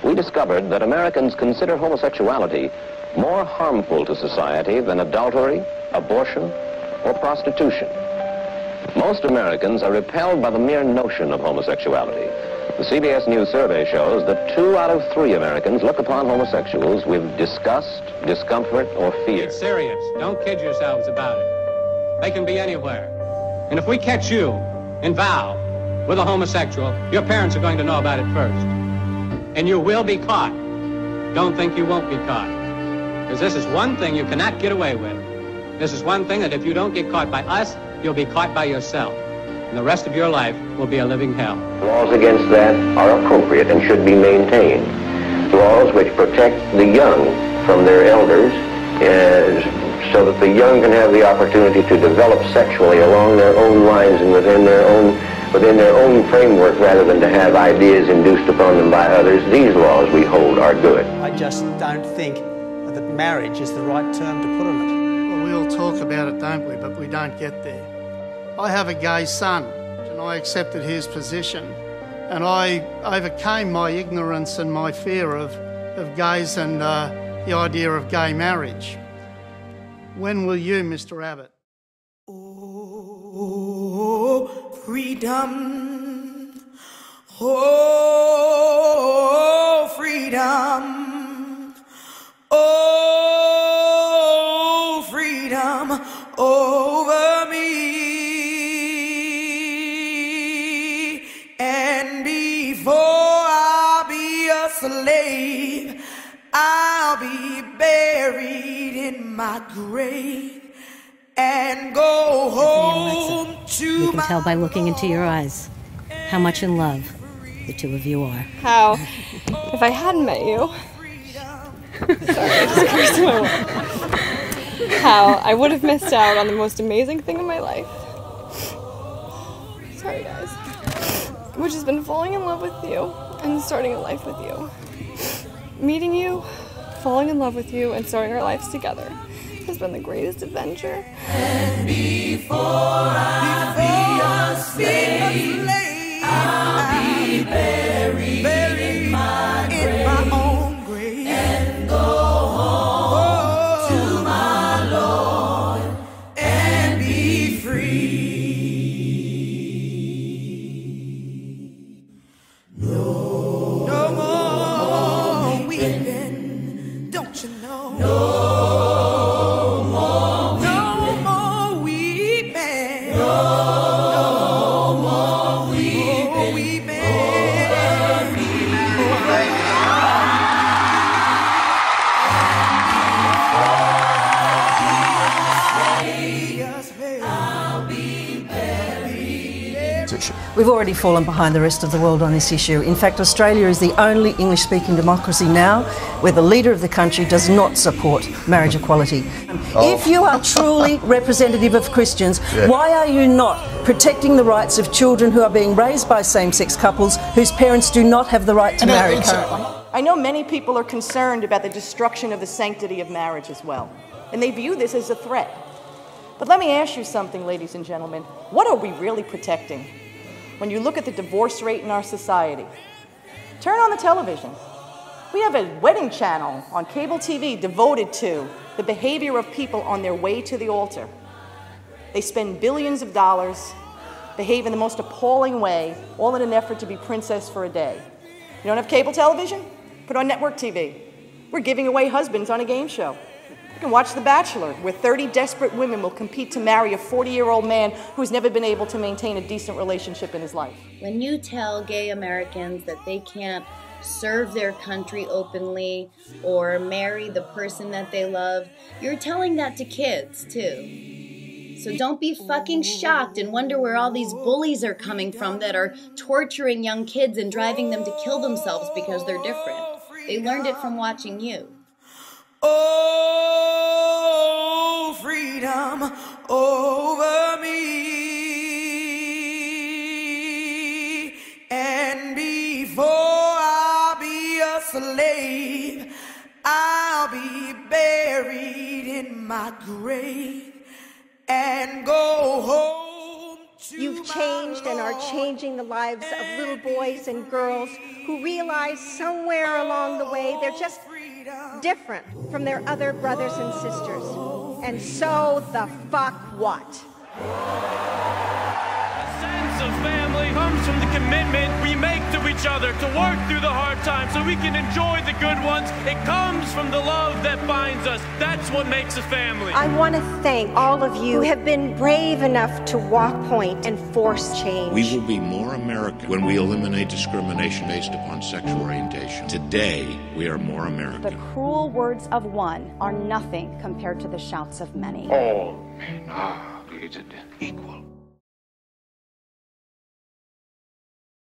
we discovered that Americans consider homosexuality more harmful to society than adultery, abortion, or prostitution. Most Americans are repelled by the mere notion of homosexuality. The CBS News survey shows that 2 out of 3 Americans look upon homosexuals with disgust, discomfort, or fear. It's serious. Don't kid yourselves about it. They can be anywhere. And if we catch you in vow with a homosexual, your parents are going to know about it first. And you will be caught. Don't think you won't be caught. Because this is one thing you cannot get away with. This is one thing that if you don't get caught by us, you'll be caught by yourself. And the rest of your life will be a living hell. Laws against that are appropriate and should be maintained. Laws which protect the young from their elders so that the young can have the opportunity to develop sexually along their own lines and within their own framework rather than to have ideas induced upon them by others. These laws, we hold, are good. I just don't think that marriage is the right term to put on it. Well, we all talk about it, don't we? But we don't get there. I have a gay son, and I accepted his position, and I overcame my ignorance and my fear of gays and the idea of gay marriage. When will you, Mr. Abbott? Oh, freedom. Oh, freedom. Oh, freedom over me. And before I'll be a slave, I'll be buried in my grave and go home to You can tell by looking into your eyes how much in love the two of you are. How, if I hadn't met you, sorry, I just cursed my wife. How I would have missed out on the most amazing thing in my life. Sorry guys. Which has been falling in love with you and starting a life with you. Meeting you, falling in love with you, and starting our lives together has been the greatest adventure. And before I be a slave, I'll be buried in my own grave and go home to my Lord and be free. No more weeping, don't you know? No more weeping. No more weeping. We've already fallen behind the rest of the world on this issue. In fact, Australia is the only English-speaking democracy now where the leader of the country does not support marriage equality. If you are truly representative of Christians, why are you not protecting the rights of children who are being raised by same-sex couples whose parents do not have the right to marry currently? I know many people are concerned about the destruction of the sanctity of marriage as well, and they view this as a threat. But let me ask you something, ladies and gentlemen. What are we really protecting? When you look at the divorce rate in our society, turn on the television. We have a wedding channel on cable TV devoted to the behavior of people on their way to the altar. They spend billions of dollars, behave in the most appalling way, all in an effort to be princess for a day. You don't have cable television? Put on network TV. We're giving away husbands on a game show. You can watch The Bachelor, where 30 desperate women will compete to marry a 40-year-old man who's never been able to maintain a decent relationship in his life. When you tell gay Americans that they can't serve their country openly or marry the person that they love, you're telling that to kids, too. So don't be fucking shocked and wonder where all these bullies are coming from that are torturing young kids and driving them to kill themselves because they're different. They learned it from watching you. Oh, freedom over me. And before I'll be a slave, I'll be buried in my grave and go home to You've changed and are changing the lives of little boys and girls who realize somewhere along the way they're just different from their other brothers and sisters. And so the fuck what? Of family comes from the commitment we make to each other to work through the hard times so we can enjoy the good ones. It comes from the love that binds us. That's what makes a family. I want to thank all of you who have been brave enough to walk point and force change. We will be more American when we eliminate discrimination based upon sexual orientation. Today, we are more American. The cruel words of one are nothing compared to the shouts of many. All men are created equal.